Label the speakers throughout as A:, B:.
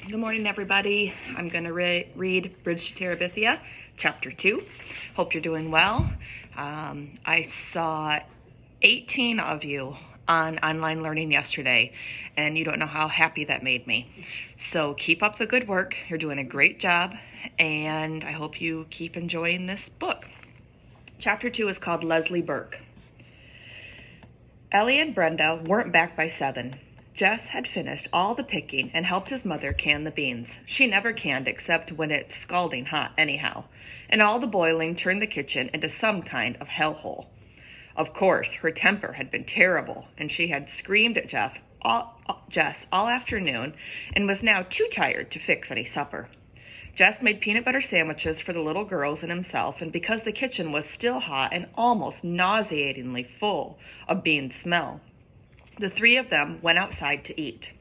A: Good morning, everybody. I'm going to read Bridge to Terabithia, Chapter 2. Hope you're doing well. I saw 18 of you on online learning yesterday, and you don't know how happy that made me. So keep up the good work. You're doing a great job, and I hope you keep enjoying this book. Chapter 2 is called Leslie Burke. Ellie and Brenda weren't back by 7. Jess had finished all the picking and helped his mother can the beans. She never canned except when it's scalding hot anyhow, and all the boiling turned the kitchen into some kind of hellhole. Of course, her temper had been terrible, and she had screamed at Jess all afternoon and was now too tired to fix any supper. Jess made peanut butter sandwiches for the little girls and himself, and because the kitchen was still hot and almost nauseatingly full of bean smell, the three of them went outside to eat.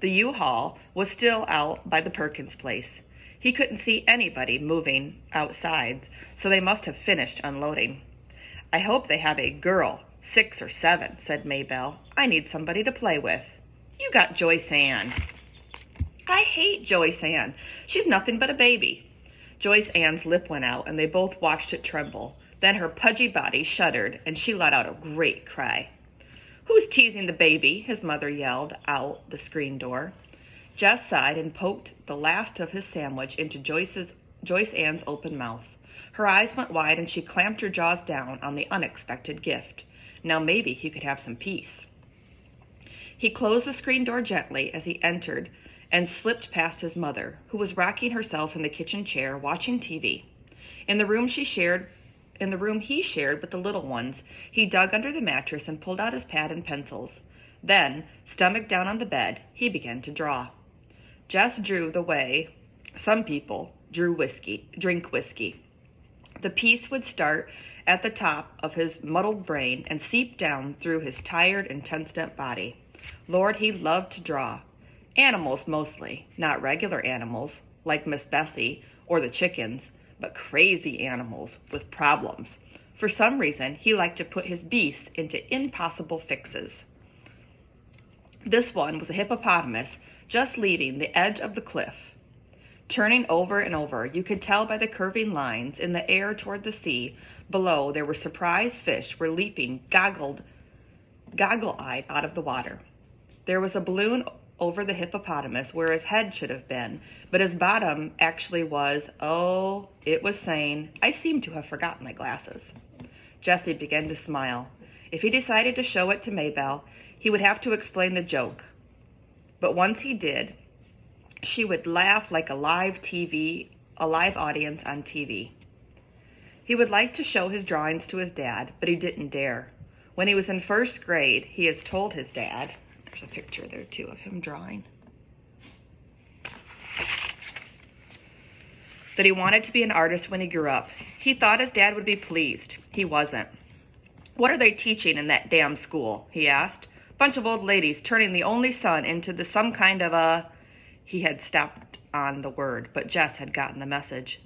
A: The U-Haul was still out by the Perkins place. He couldn't see anybody moving outside, so they must have finished unloading. "I hope they have a girl, 6 or 7, said Maybelle. "I need somebody to play with." "You got Joyce Ann." "I hate Joyce Ann. She's nothing but a baby." Joyce Ann's lip went out, and they both watched it tremble. Then her pudgy body shuddered, and she let out a great cry. "Who's teasing the baby?" his mother yelled out the screen door. Jess sighed and poked the last of his sandwich into Joyce Ann's open mouth. Her eyes went wide, and she clamped her jaws down on the unexpected gift. Now maybe he could have some peace. He closed the screen door gently as he entered and slipped past his mother, who was rocking herself in the kitchen chair watching TV. In the room he shared with the little ones, he dug under the mattress and pulled out his pad and pencils. Then, stomach down on the bed, he began to draw. Jess drew the way some people drink whiskey. The piece would start at the top of his muddled brain and seep down through his tired and tensed-up body. Lord, he loved to draw. Animals mostly, not regular animals like Miss Bessie or the chickens, but crazy animals with problems. For some reason, he liked to put his beasts into impossible fixes. This one was a hippopotamus just leaving the edge of the cliff. Turning over and over, you could tell by the curving lines in the air toward the sea below there were surprised fish were leaping goggle-eyed out of the water. There was a balloon over the hippopotamus where his head should have been, but his bottom actually was, it was saying, "I seem to have forgotten my glasses." Jessie began to smile. If he decided to show it to Maybelle, he would have to explain the joke. But once he did, she would laugh like a live audience on TV. He would like to show his drawings to his dad, but he didn't dare. When he was in first grade, he has told his dad, there's a picture there too of him drawing, that he wanted to be an artist when he grew up. He thought his dad would be pleased. He wasn't. "What are they teaching in that damn school?" he asked. "Bunch of old ladies turning the only son into some kind of a..." He had stopped on the word, but Jess had gotten the message.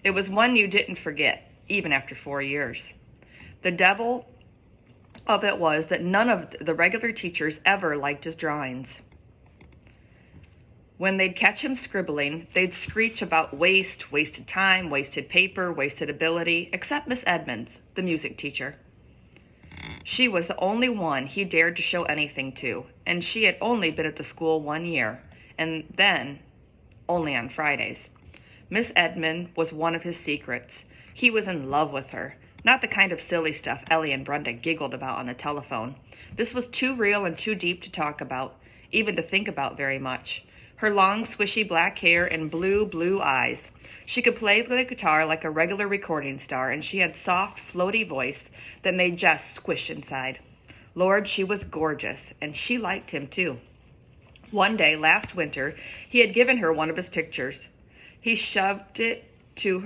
A: It was one you didn't forget, even after 4 years. The devil of it was that none of the regular teachers ever liked his drawings. When they'd catch him scribbling, they'd screech about wasted time, wasted paper, wasted ability, except Miss Edmonds, the music teacher. She was the only one he dared to show anything to, and she had only been at the school 1 year, and then only on Fridays. Miss Edmond was one of his secrets. He was in love with her. Not the kind of silly stuff Ellie and Brenda giggled about on the telephone. This was too real and too deep to talk about, even to think about very much. Her long, swishy black hair and blue eyes. She could play the guitar like a regular recording star, and she had soft, floaty voice that made Jess squish inside. Lord, she was gorgeous, and she liked him too. One day, last winter, he had given her one of his pictures. He shoved it into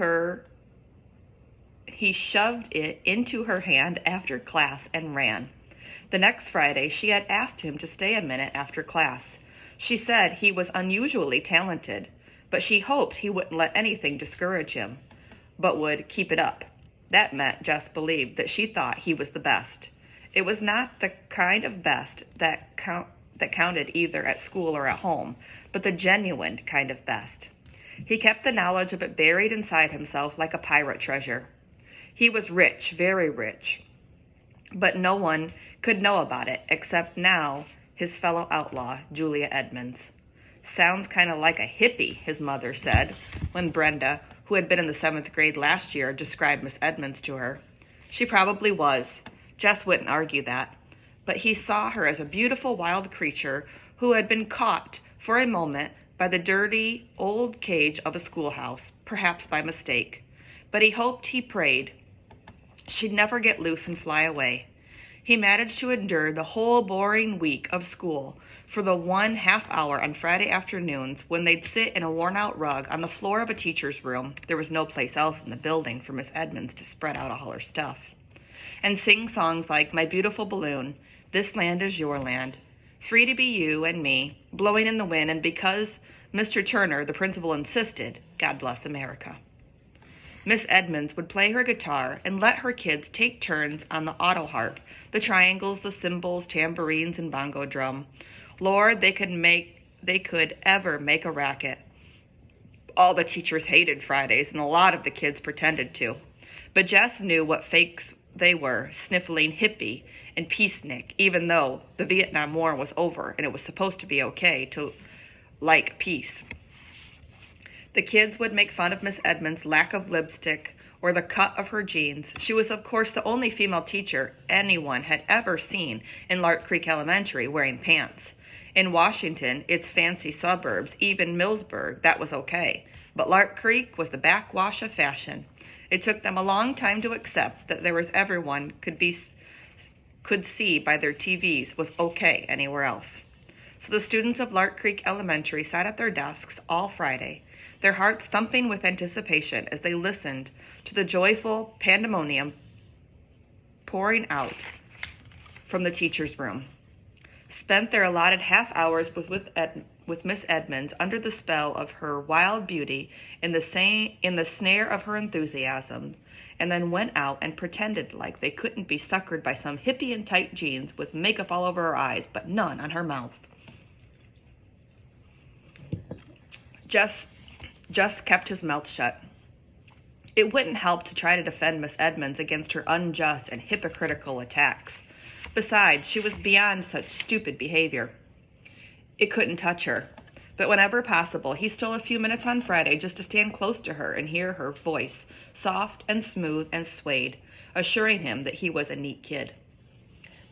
A: her hand after class and ran. The next Friday, she had asked him to stay a minute after class. She said he was unusually talented, but she hoped he wouldn't let anything discourage him, but would keep it up. That meant Jess believed that she thought he was the best. It was not the kind of best that that counted either at school or at home, but the genuine kind of best. He kept the knowledge of it buried inside himself like a pirate treasure. He was rich, very rich, but no one could know about it except now his fellow outlaw, Julia Edmonds. Sounds kind of like a hippie, his mother said, when Brenda, who had been in the 7th grade last year, described Miss Edmonds to her. She probably was. Jess wouldn't argue that. But he saw her as a beautiful wild creature who had been caught for a moment by the dirty old cage of a schoolhouse, perhaps by mistake. But he hoped, he prayed, she'd never get loose and fly away. He managed to endure the whole boring week of school for the 1 half-hour on Friday afternoons when they'd sit in a worn-out rug on the floor of a teacher's room. There was no place else in the building for Miss Edmonds to spread out all her stuff. And sing songs like My Beautiful Balloon, This Land is Your Land, Free to Be You and Me, Blowing in the Wind, and because Mr. Turner, the principal, insisted, God Bless America. Miss Edmonds would play her guitar and let her kids take turns on the auto harp, the triangles, the cymbals, tambourines, and bongo drum. Lord, they could ever make a racket. All the teachers hated Fridays, and a lot of the kids pretended to. But Jess knew what fakes they were, sniffling hippie and peacenik, even though the Vietnam War was over and it was supposed to be okay to like peace. The kids would make fun of Miss Edmonds' lack of lipstick or the cut of her jeans. She was, of course, the only female teacher anyone had ever seen in Lark Creek Elementary wearing pants. In Washington, its fancy suburbs, even Millsburg, that was okay. But Lark Creek was the backwash of fashion. It took them a long time to accept that there was everyone could see by their TVs was okay anywhere else. So the students of Lark Creek Elementary sat at their desks all Friday, their hearts thumping with anticipation as they listened to the joyful pandemonium pouring out from the teacher's room. Spent their allotted half hours with Miss Edmonds under the spell of her wild beauty in the snare of her enthusiasm, and then went out and pretended like they couldn't be suckered by some hippie in tight jeans with makeup all over her eyes but none on her mouth. Just kept his mouth shut. It wouldn't help to try to defend Miss Edmonds against her unjust and hypocritical attacks. Besides, she was beyond such stupid behavior. It couldn't touch her. But whenever possible, he stole a few minutes on Friday just to stand close to her and hear her voice, soft and smooth and swayed, assuring him that he was a neat kid.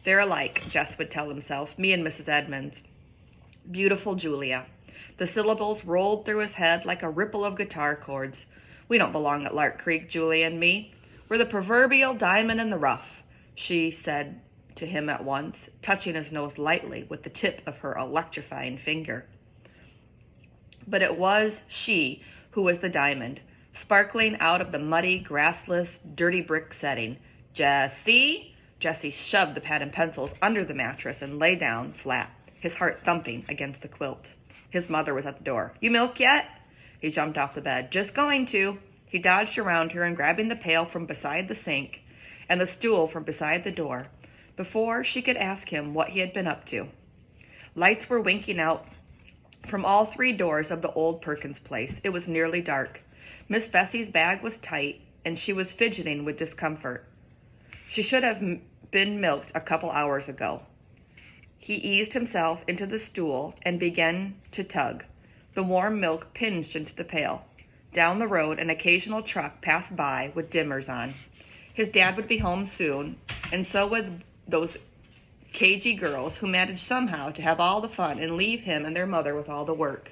A: They're alike, Jess would tell himself, me and Mrs. Edmonds. Beautiful Julia. The syllables rolled through his head like a ripple of guitar chords. We don't belong at Lark Creek, Julia and me. We're the proverbial diamond in the rough, she said to him at once, touching his nose lightly with the tip of her electrifying finger. But it was she who was the diamond, sparkling out of the muddy, grassless, dirty brick setting. Jessie? Jessie shoved the pad and pencils under the mattress and lay down flat, his heart thumping against the quilt. His mother was at the door. You milk yet? He jumped off the bed. Just going to. He dodged around her and grabbing the pail from beside the sink and the stool from beside the door before she could ask him what he had been up to. Lights were winking out from all 3 doors of the old Perkins place. It was nearly dark. Miss Bessie's bag was tight, and she was fidgeting with discomfort. She should have been milked a couple hours ago. He eased himself into the stool and began to tug. The warm milk pinged into the pail. Down the road, an occasional truck passed by with dimmers on. His dad would be home soon, and so would those cagey girls who managed somehow to have all the fun and leave him and their mother with all the work.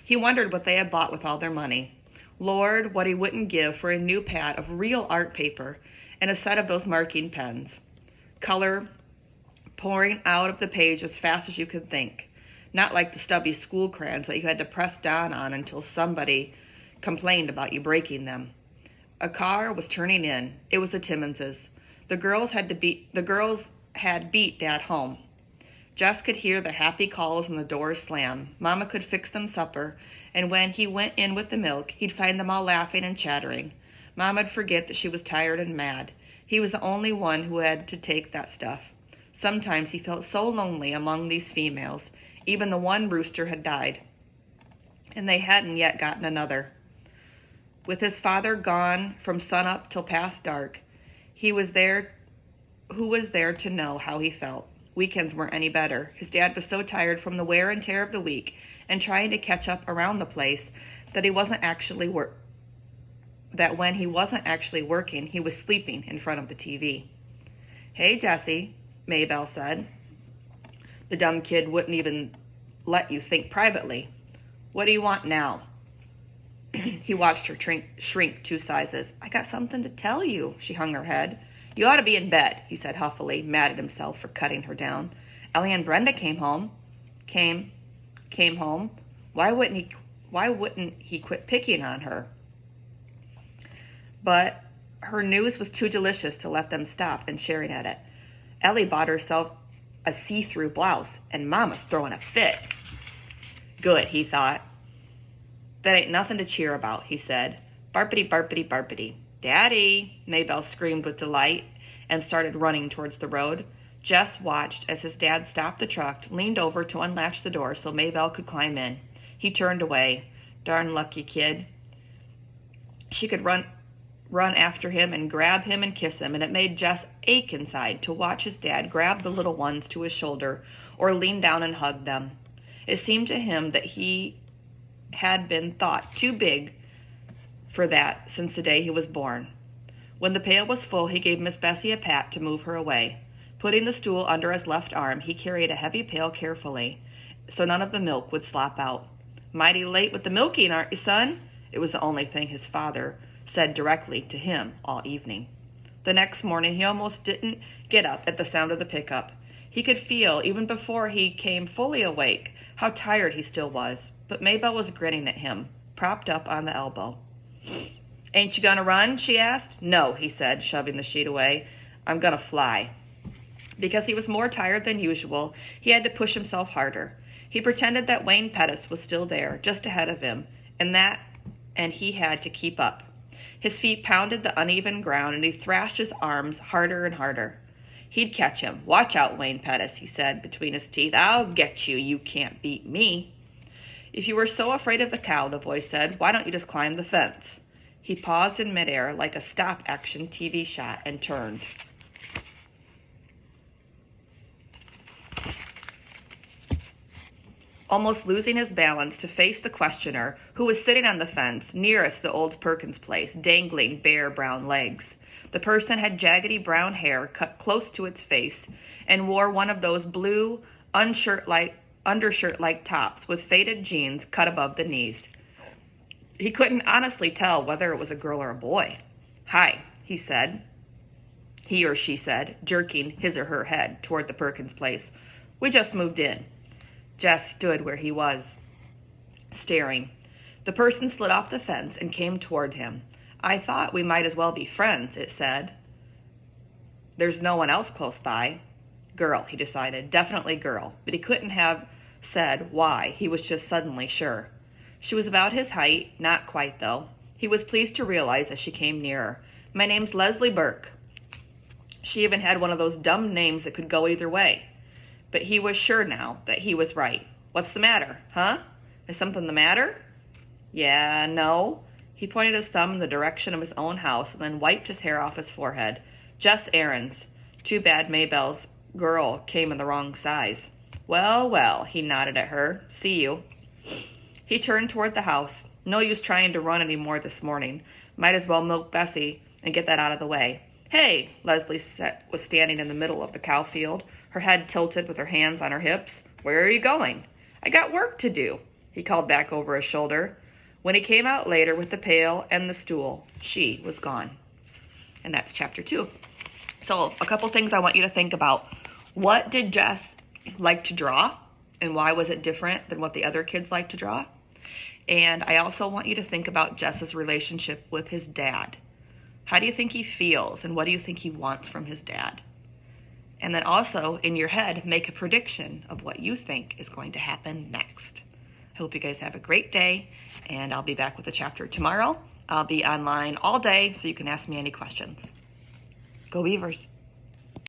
A: He wondered what they had bought with all their money. Lord, what he wouldn't give for a new pad of real art paper and a set of those marking pens. Color pouring out of the page as fast as you could think. Not like the stubby school crayons that you had to press down on until somebody complained about you breaking them. A car was turning in. It was the Timmonses. The girls had beat Dad home. Jess could hear the happy calls and the doors slam. Mama could fix them supper, and when he went in with the milk, he'd find them all laughing and chattering. Mama'd forget that she was tired and mad. He was the only one who had to take that stuff. Sometimes he felt so lonely among these females. Even the one rooster had died, and they hadn't yet gotten another. With his father gone from sunup till past dark, who was there to know how he felt? Weekends weren't any better. His dad was so tired from the wear and tear of the week and trying to catch up around the place that when he wasn't actually working, he was sleeping in front of the TV. "Hey, Jessie," Maybelle said. The dumb kid wouldn't even let you think privately. "What do you want now?" He watched her shrink 2 sizes. "I got something to tell you," she hung her head. "You ought to be in bed," he said huffily, mad at himself for cutting her down. "Ellie and Brenda came home. Came home. Why wouldn't he quit picking on her?" But her news was too delicious to let them stop and sharing at it. "Ellie bought herself a see-through blouse, and Mama's throwing a fit." Good, he thought. "That ain't nothing to cheer about," he said. "Barpity, barpity, barpity." "Daddy!" Maybelle screamed with delight and started running towards the road. Jess watched as his dad stopped the truck, leaned over to unlatch the door so Maybelle could climb in. He turned away. Darn lucky kid. She could run after him and grab him and kiss him, and it made Jess ache inside to watch his dad grab the little ones to his shoulder or lean down and hug them. It seemed to him that he had been thought too big for that since the day he was born. When the pail was full, he gave Miss Bessie a pat to move her away. Putting the stool under his left arm, he carried a heavy pail carefully so none of the milk would slop out. "Mighty late with the milking, aren't you, son?" It was the only thing his father said directly to him all evening. The next morning, he almost didn't get up at the sound of the pickup. He could feel, even before he came fully awake, how tired he still was. But Maybelle was grinning at him, propped up on the elbow. "Ain't you gonna run?" she asked. "No," he said, shoving the sheet away. "I'm gonna fly." Because he was more tired than usual, he had to push himself harder. He pretended that Wayne Pettis was still there, just ahead of him, and he had to keep up. His feet pounded the uneven ground, and he thrashed his arms harder and harder. He'd catch him. "Watch out, Wayne Pettis," he said between his teeth. "I'll get you. You can't beat me." "If you were so afraid of the cow," the voice said, "why don't you just climb the fence?" He paused in midair like a stop-action TV shot and turned. Almost losing his balance to face the questioner, who was sitting on the fence nearest the old Perkins place, dangling bare brown legs. The person had jaggedy brown hair cut close to its face and wore one of those blue undershirt-like tops with faded jeans cut above the knees. He couldn't honestly tell whether it was a girl or a boy. "Hi," he or she said, jerking his or her head toward the Perkins place. "We just moved in." Jess stood where he was, staring. The person slid off the fence and came toward him. "I thought we might as well be friends," it said. "There's no one else close by." Girl, he decided. Definitely girl. But he couldn't have said why. He was just suddenly sure. She was about his height, not quite though. He was pleased to realize as she came nearer. "My name's Leslie Burke." She even had one of those dumb names that could go either way. But he was sure now that he was right. "What's the matter, huh? Is something the matter?" "Yeah, no." He pointed his thumb in the direction of his own house and then wiped his hair off his forehead. "Just errands. Too bad Maybelle's girl came in the wrong size." "Well, well," he nodded at her. "See you." He turned toward the house. No use trying to run any more this morning. Might as well milk Bessie and get that out of the way. "Hey," Leslie was standing in the middle of the cow field, her head tilted with her hands on her hips. "Where are you going?" "I got work to do," he called back over his shoulder. When he came out later with the pail and the stool, she was gone. And that's chapter 2. So a couple things I want you to think about. What did Jess like to draw? And why was it different than what the other kids like to draw? And I also want you to think about Jess's relationship with his dad. How do you think he feels, and what do you think he wants from his dad? And then also, in your head, make a prediction of what you think is going to happen next. I hope you guys have a great day, and I'll be back with a chapter tomorrow. I'll be online all day, so you can ask me any questions. Go Beavers!